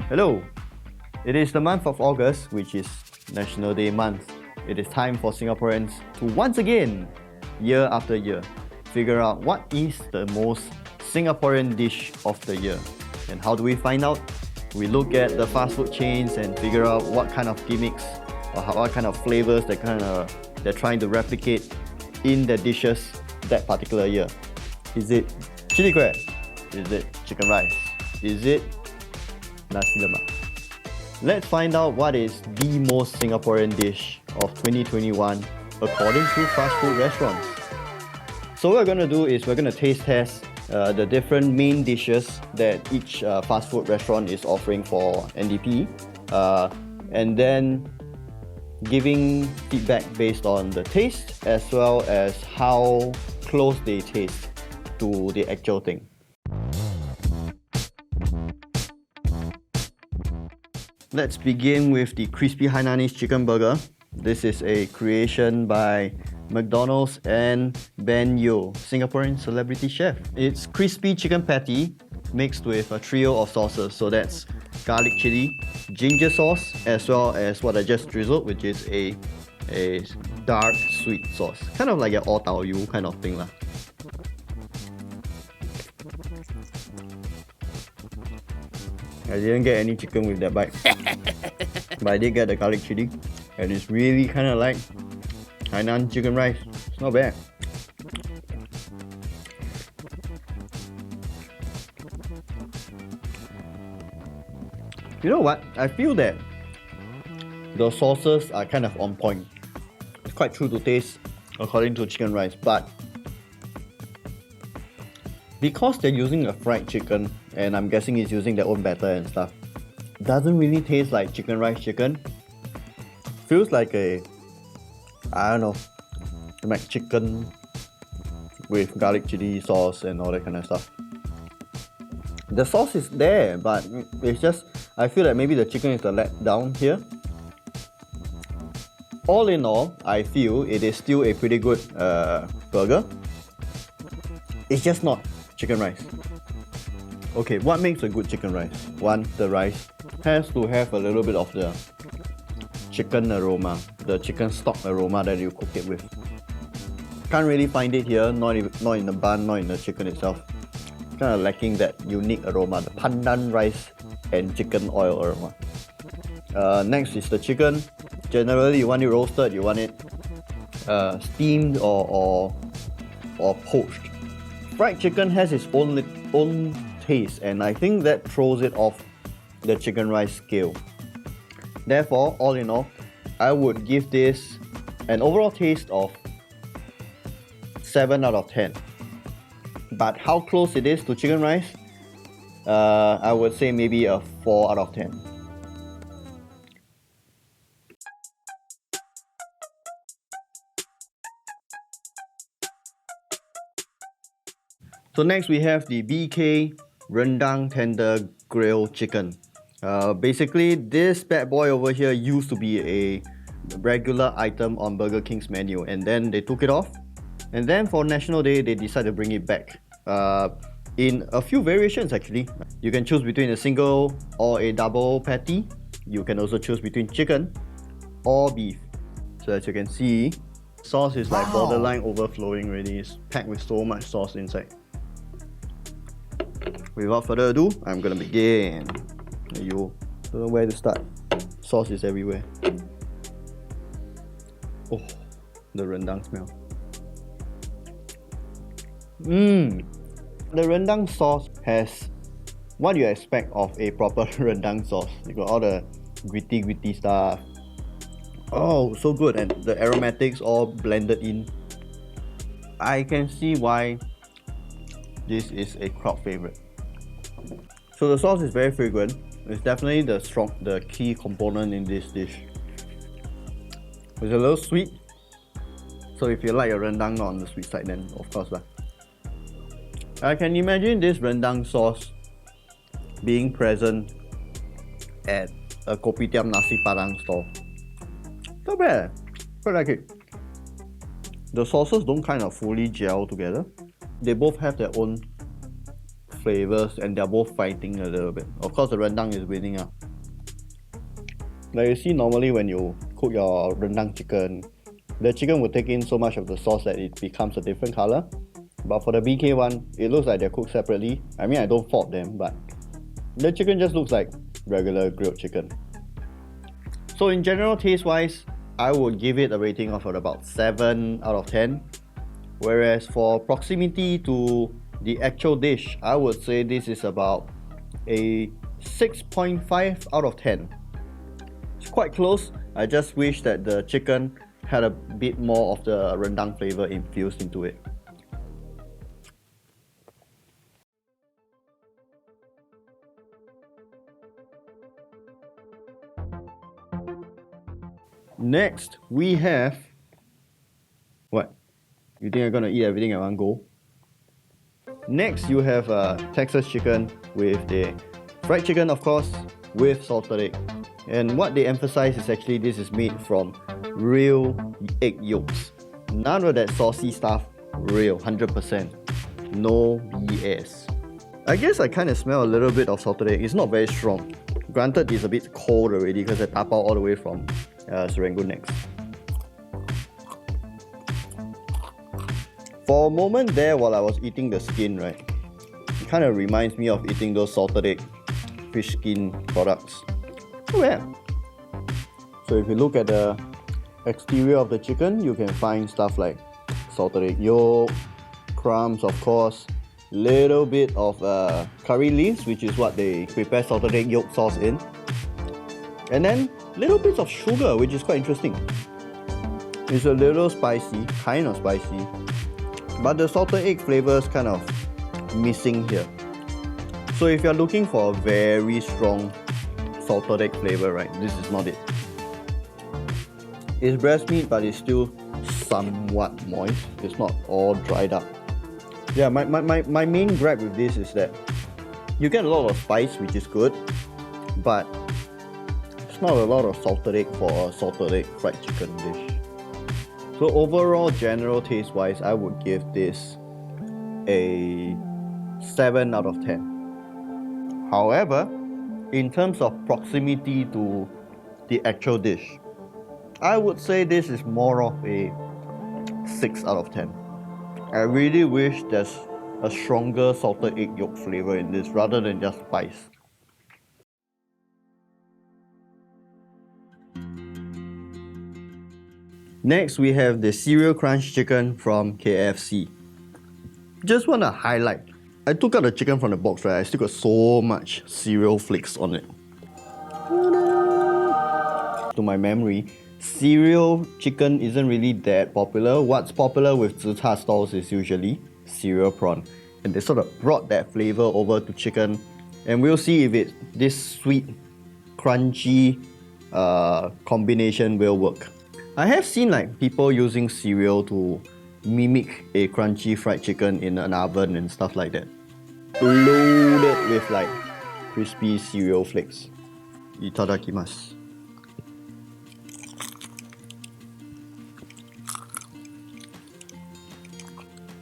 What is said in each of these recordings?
Hello! It is the month of August, which is National Day month. It is time for Singaporeans to once again, year after year, figure out what is the most Singaporean dish of the year. And how do we find out? We look at the fast food chains and figure out what kind of gimmicks or what kind of flavors they're trying to replicate in their dishes that particular year. Is it chili crab? Is it chicken rice? Is it nasi lemak? Let's find out what is the most Singaporean dish of 2021 according to fast food restaurants. So what we're going to do is we're going to taste test the different main dishes that each fast food restaurant is offering for NDP, and then giving feedback based on the taste as well as how close they taste to the actual thing. Let's begin with the crispy Hainanese chicken burger. This is a creation by McDonald's and Ben Yeo, Singaporean celebrity chef. It's crispy chicken patty mixed with a trio of sauces. So that's garlic chili, ginger sauce, as well as what I just drizzled, which is a dark sweet sauce. Kind of like an all tau yu kind of thing lah. I didn't get any chicken with that bite, but I did get the garlic chili, and it's really kind of like Hainan chicken rice. It's not bad. You know what? I feel that the sauces are kind of on point. It's quite true to taste according to chicken rice, but because they're using a fried chicken, and I'm guessing it's using their own batter and stuff, doesn't really taste like chicken rice chicken. Feels like a, I don't know, McChicken with garlic chili sauce and all that kind of stuff. The sauce is there, but it's just, I feel that maybe the chicken is the let down here. All in all, I feel it is still a pretty good burger. It's just not chicken rice. Okay, what makes a good chicken rice? One, the rice has to have a little bit of the chicken aroma, the chicken stock aroma that you cook it with. Can't really find it here, not in the bun, not in the chicken itself. Kind of lacking that unique aroma, the pandan rice and chicken oil aroma. Next is the chicken. Generally, you want it roasted, you want it steamed or poached. Fried chicken has its own taste, and I think that throws it off the chicken rice scale. Therefore, all in all, I would give this an overall taste of 7 out of 10. But how close it is to chicken rice, I would say maybe a 4 out of 10. So next we have the BK Rendang Tender Grilled Chicken. Basically, this bad boy over here used to be a regular item on Burger King's menu, and then they took it off. And then for National Day, they decided to bring it back in a few variations actually. You can choose between a single or a double patty. You can also choose between chicken or beef. So as you can see, sauce is like borderline overflowing already. It's packed with so much sauce inside. Without further ado, I'm gonna begin. Don't know where to start. Sauce is everywhere. Oh, the rendang smell. The rendang sauce has what you expect of a proper rendang sauce. You got all the gritty stuff. Oh, so good, and the aromatics all blended in. I can see why this is a crowd favorite. So the sauce is very fragrant. It's definitely the key component in this dish. It's a little sweet. So if you like your rendang not on the sweet side, then of course lah. I can imagine this rendang sauce being present at a kopitiam nasi padang stall. Not bad. Quite like it. The sauces don't kind of fully gel together. They both have their own flavors and they're both fighting a little bit. Of course, the rendang is winning out. Like you see, normally when you cook your rendang chicken, the chicken will take in so much of the sauce that it becomes a different color. But for the BK one, it looks like they're cooked separately. I mean, I don't fault them, but the chicken just looks like regular grilled chicken. So in general, taste-wise, I would give it a rating of about 7 out of 10. Whereas for proximity to the actual dish, I would say this is about a 6.5 out of 10. It's quite close. I just wish that the chicken had a bit more of the rendang flavor infused into it. Next, we have... What? You think I'm gonna eat everything at one go? Next, you have Texas chicken with the fried chicken, of course, with salted egg. And what they emphasize is actually this is made from real egg yolks. None of that saucy stuff, real, 100%. No BS. I guess I kind of smell a little bit of salted egg. It's not very strong. Granted, it's a bit cold already because I tap out all the way from Serangoon next. For a moment there while I was eating the skin, right, it kind of reminds me of eating those salted egg fish skin products. Oh yeah. So if you look at the exterior of the chicken, you can find stuff like salted egg yolk, crumbs of course, little bit of curry leaves, which is what they prepare salted egg yolk sauce in, and then little bits of sugar, which is quite interesting. It's a little spicy, kind of spicy, but the salted egg flavor is kind of missing here. So if you're looking for a very strong salted egg flavor, right, this is not it. It's breast meat, but it's still somewhat moist. It's not all dried up. Yeah, my main gripe with this is that you get a lot of spice, which is good, but it's not a lot of salted egg for a salted egg fried chicken dish. So overall, general taste-wise, I would give this a 7 out of 10. However, in terms of proximity to the actual dish, I would say this is more of a 6 out of 10. I really wish there's a stronger salted egg yolk flavor in this rather than just spice. Next, we have the Cereal Crunch chicken from KFC. Just want to highlight, I took out the chicken from the box, right? I still got so much cereal flakes on it. To my memory, cereal chicken isn't really that popular. What's popular with zi char stalls is usually cereal prawn. And they sort of brought that flavor over to chicken. And we'll see if this sweet, crunchy combination will work. I have seen like people using cereal to mimic a crunchy fried chicken in an oven and stuff like that. Loaded with like crispy cereal flakes. Itadakimasu.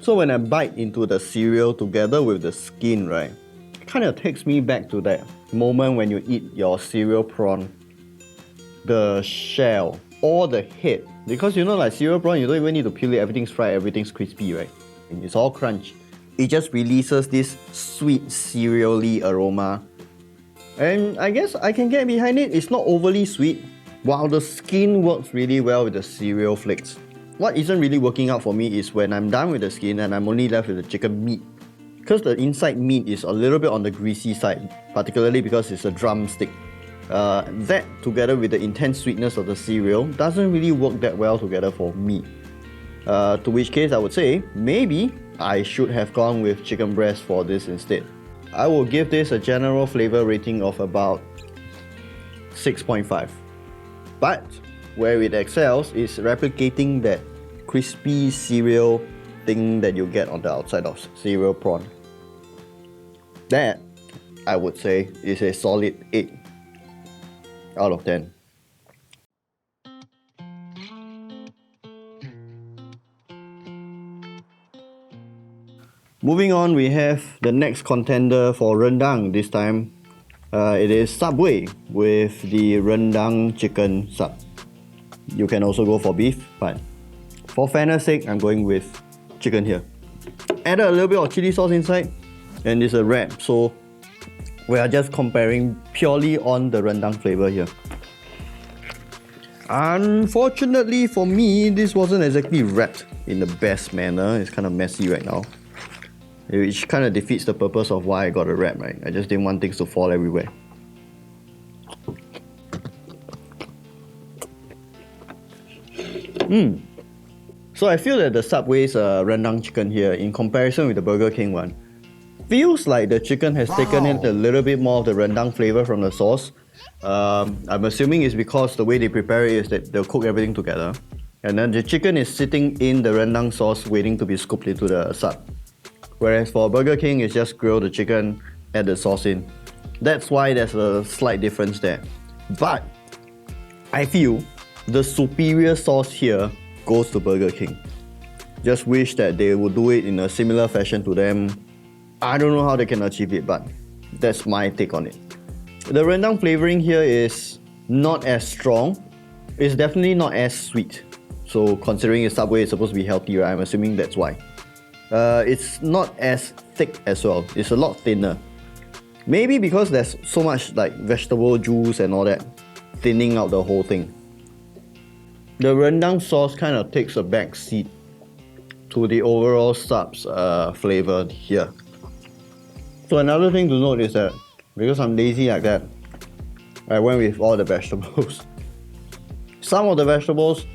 So when I bite into the cereal together with the skin, right, it kind of takes me back to that moment when you eat your cereal prawn, the shell or the head. Because you know, like cereal prawn, you don't even need to peel it, everything's fried, everything's crispy, right? And it's all crunch. It just releases this sweet cereally aroma. And I guess I can get behind it. It's not overly sweet, while the skin works really well with the cereal flakes. What isn't really working out for me is when I'm done with the skin and I'm only left with the chicken meat. Because the inside meat is a little bit on the greasy side, particularly because it's a drumstick. That, together with the intense sweetness of the cereal, doesn't really work that well together for me. To which case I would say, maybe I should have gone with chicken breast for this instead. I will give this a general flavor rating of about 6.5. But where it excels is replicating that crispy cereal thing that you get on the outside of cereal prawn. That, I would say, is a solid 8 out of 10. Moving on, we have the next contender for rendang this time. It is Subway with the rendang chicken sub. You can also go for beef, but for fairness sake, I'm going with chicken here. Added a little bit of chili sauce inside, and it's a wrap, so we are just comparing purely on the rendang flavor here. Unfortunately for me, this wasn't exactly wrapped in the best manner. It's kind of messy right now, which kind of defeats the purpose of why I got a wrap, right? I just didn't want things to fall everywhere. So I feel that the Subway's rendang chicken here, in comparison with the Burger King one, feels like the chicken has taken in a little bit more of the rendang flavor from the sauce. I'm assuming it's because the way they prepare it is that they'll cook everything together, and then the chicken is sitting in the rendang sauce waiting to be scooped into the sub. Whereas for Burger King, it's just grill the chicken, add the sauce in. That's why there's a slight difference there. But I feel the superior sauce here goes to Burger King. Just wish that they would do it in a similar fashion to them. I don't know how they can achieve it, but that's my take on it. The rendang flavoring here is not as strong. It's definitely not as sweet. So considering a Subway is supposed to be healthy, right? I'm assuming that's why. It's not as thick as well. It's a lot thinner. Maybe because there's so much like vegetable juice and all that, thinning out the whole thing. The rendang sauce kind of takes a back seat to the overall sub's flavor here. So another thing to note is that because I'm lazy like that, I went with all the vegetables. Some of the vegetables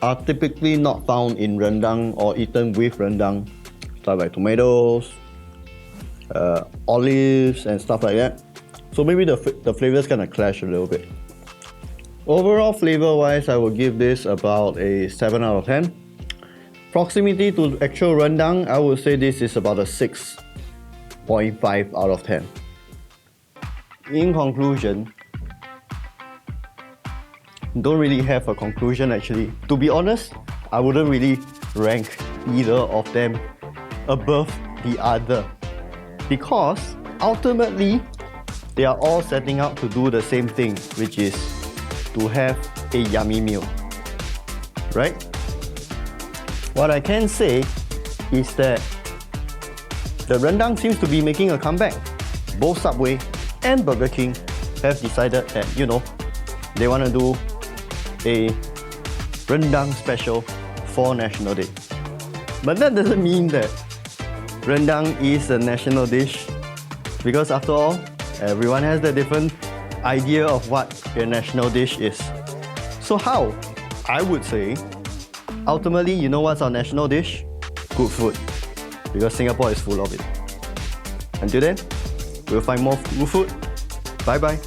are typically not found in rendang or eaten with rendang, stuff like tomatoes, olives and stuff like that. So maybe the flavors kind of clash a little bit. Overall flavor wise, I would give this about a 7 out of 10. Proximity to actual rendang, I would say this is about a 6.5 out of 10. In conclusion, don't really have a conclusion actually. To be honest, I wouldn't really rank either of them above the other, because ultimately they are all setting out to do the same thing, which is to have a yummy meal, right? What I can say is that the rendang seems to be making a comeback. Both Subway and Burger King have decided that, they want to do a rendang special for National Day. But that doesn't mean that rendang is a national dish, because after all, everyone has a different idea of what a national dish is. So how? I would say, ultimately, you know what's our national dish? Good food. Because Singapore is full of it. Until then, we'll find more good food. Bye bye.